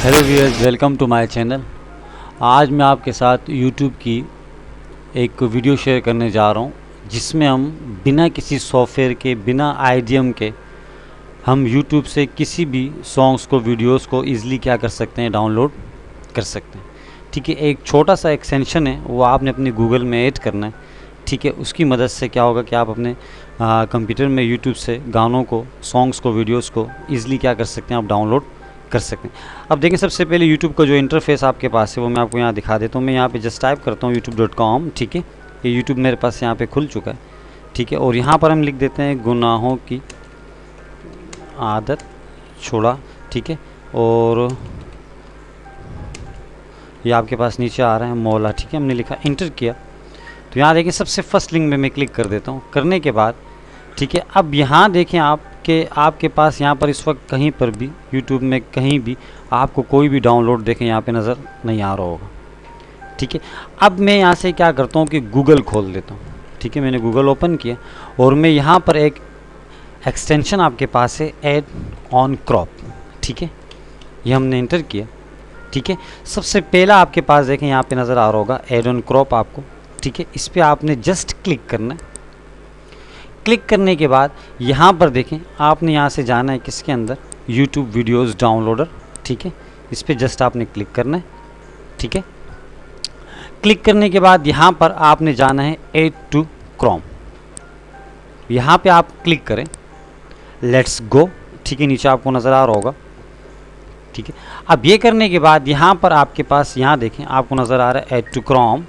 Hello viewers, welcome to my channel. आज मैं आपके साथ YouTube की एक वीडियो शेयर करने जा रहा हूं, जिसमें हम बिना किसी सॉफ्टवेयर के, बिना IDM के हम YouTube से किसी भी सॉन्ग्स को, वीडियोस को ईज़िली क्या कर सकते हैं, डाउनलोड कर सकते हैं। ठीक है, एक छोटा सा एक्सटेंशन है, वो आपने अपने गूगल में ऐड करना है। ठीक है, उसकी मदद से क्या होगा कि आप अपने कंप्यूटर में YouTube से गानों को, सॉन्ग्स को, वीडियोस को ईज़िली क्या कर सकते हैं, आप डाउनलोड कर सकते हैं। अब देखें, सबसे पहले YouTube का जो इंटरफेस आपके पास है वो मैं आपको यहाँ दिखा देता हूँ। मैं यहाँ पे जस्ट टाइप करता हूँ youtube.com। ठीक है, ये YouTube मेरे पास यहाँ पे खुल चुका है। ठीक है, और यहाँ पर हम लिख देते हैं गुनाहों की आदत छोड़ा। ठीक है, और ये आपके पास नीचे आ रहा है मौला। ठीक है, हमने लिखा, इंटर किया, तो यहाँ देखिए सबसे फर्स्ट लिंक में मैं क्लिक कर देता हूँ। करने के बाद ठीक है, अब यहाँ देखें आपके पास यहाँ पर इस वक्त कहीं पर भी YouTube में कहीं भी आपको कोई भी डाउनलोड देखें यहाँ पे नज़र नहीं आ रहा होगा। ठीक है, अब मैं यहाँ से क्या करता हूँ कि गूगल खोल लेता हूँ। ठीक है, मैंने गूगल ओपन किया और मैं यहाँ पर एक एक्सटेंशन आपके पास है, ऐड ऑन क्रॉप। ठीक है, ये हमने इंटर किया। ठीक है, सबसे पहला आपके पास देखें यहाँ पे नज़र आ रहा होगा ऐड ऑन क्रॉप आपको। ठीक है, इस पर आपने जस्ट क्लिक करना है। क्लिक करने के बाद यहाँ पर देखें, आपने यहाँ से जाना है किसके अंदर, YouTube वीडियोस डाउनलोडर। ठीक है, इस पर जस्ट आपने क्लिक करना है। ठीक है, क्लिक करने के बाद यहाँ पर आपने जाना है ऐड टू क्रोम। यहाँ पे आप क्लिक करें, लेट्स गो। ठीक है, नीचे आपको नज़र आ रहा होगा। ठीक है, अब ये करने के बाद यहाँ पर आपके पास, यहाँ देखें आपको नज़र आ रहा है ऐड टू क्रोम।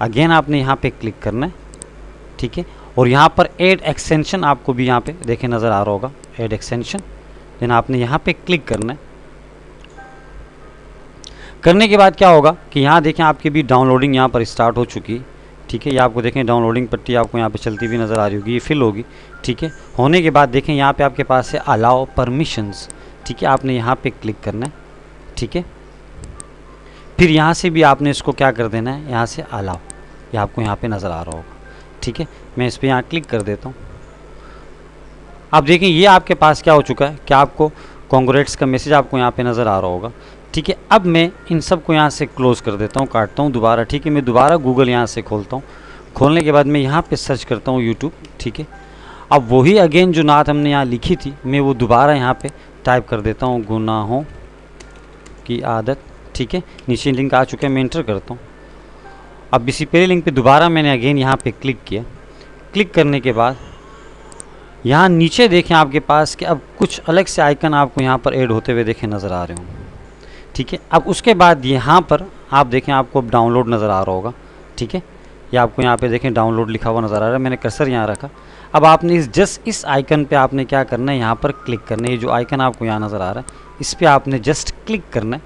अगेन आपने यहाँ पे क्लिक करना है। ठीक है, और यहाँ पर ऐड एक्सटेंशन आपको भी यहाँ पे देखें नज़र आ रहा होगा, ऐड एक्सटेंशन। देन आपने यहाँ पे क्लिक करना है। करने के बाद क्या होगा कि यहाँ देखें आपकी भी डाउनलोडिंग यहाँ पर स्टार्ट हो चुकी है। ठीक है, ये आपको देखें डाउनलोडिंग पट्टी आपको यहाँ पे चलती हुई नज़र आ रही होगी, ये फिल होगी। ठीक है, होने के बाद देखें यहाँ पे आपके पास है अलाउ परमिशंस। ठीक है, आपने यहाँ पे क्लिक करना है। ठीक है, फिर यहाँ से भी आपने इसको क्या कर देना है, यहाँ से अलाउ, ये आपको यहाँ पे नज़र आ रहा होगा। ठीक है, मैं इस पर यहाँ क्लिक कर देता हूँ। अब देखें ये आपके पास क्या हो चुका है कि आपको कॉन्ग्रेट्स का मैसेज आपको यहाँ पे नज़र आ रहा होगा। ठीक है, अब मैं इन सब को यहाँ से क्लोज़ कर देता हूँ, काटता हूँ दोबारा। ठीक है, मैं दोबारा गूगल यहाँ से खोलता हूँ। खोलने के बाद मैं यहाँ पे सर्च करता हूँ YouTube। ठीक है, अब वही अगेन जो नात हमने यहाँ लिखी थी, मैं वो दोबारा यहाँ पे टाइप कर देता हूँ, गुनाहों की आदत। ठीक है, नीचे लिंक आ चुका है, मैं इंटर करता हूँ। अब इसी पहले लिंक पे दोबारा मैंने अगेन यहाँ पे क्लिक किया। क्लिक करने के बाद यहाँ नीचे देखें आपके पास कि अब कुछ अलग से आइकन आपको यहाँ पर ऐड होते हुए देखें नज़र आ रहे हों। ठीक है, अब उसके बाद यहाँ पर आप देखें आपको डाउनलोड नज़र आ रहा होगा। ठीक है, ये आपको यहाँ पे देखें डाउनलोड लिखा हुआ नज़र आ रहा है। मैंने कर्सर यहाँ रखा। अब आपने इस आइकन पे आपने क्या करना है, यहाँ पर क्लिक करना है। ये जो आइकन आपको यहाँ नज़र आ रहा है, इस पर आपने जस्ट क्लिक करना है।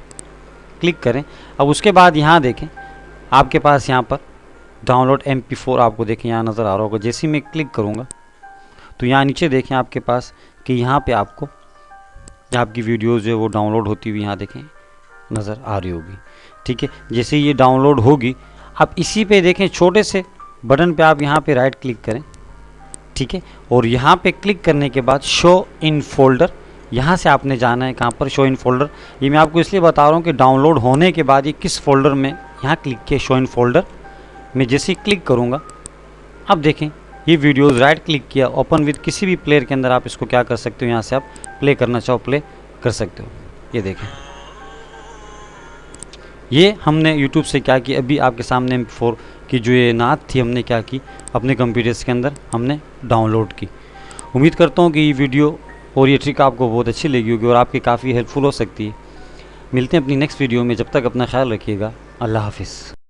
क्लिक करें। अब उसके बाद यहाँ देखें आपके पास यहाँ पर डाउनलोड MP4 आपको देखें यहाँ नज़र आ रहा होगा। जैसे ही मैं क्लिक करूँगा तो यहाँ नीचे देखें आपके पास कि यहाँ पे आपको आपकी वीडियोज़ जो है वो डाउनलोड होती हुई यहाँ देखें नज़र आ रही होगी। ठीक है, जैसे ये डाउनलोड होगी, अब इसी पे देखें छोटे से बटन पे आप यहाँ पे राइट क्लिक करें। ठीक है, और यहाँ पे क्लिक करने के बाद शो इन फोल्डर, यहाँ से आपने जाना है कहाँ पर, शो इन फोल्डर। ये मैं आपको इसलिए बता रहा हूँ कि डाउनलोड होने के बाद ये किस फोल्डर में, यहाँ क्लिक किया शो इन फोल्डर। मैं जैसे ही क्लिक करूँगा, अब देखें ये वीडियोस, राइट क्लिक किया, ओपन विद किसी भी प्लेयर के अंदर आप इसको क्या कर सकते हो, यहाँ से आप प्ले करना चाहो प्ले कर सकते हो। ये देखें, ये हमने YouTube से क्या किया, अभी आपके सामने MP4 की जो ये नात थी हमने क्या की, अपने कंप्यूटर्स के अंदर हमने डाउनलोड की। उम्मीद करता हूँ कि ये वीडियो और ये ट्रिक आपको बहुत अच्छी लगी होगी और आपकी काफ़ी हेल्पफुल हो सकती है। मिलते हैं अपनी नेक्स्ट वीडियो में, जब तक अपना ख्याल रखिएगा। अल्लाह हाफिज़।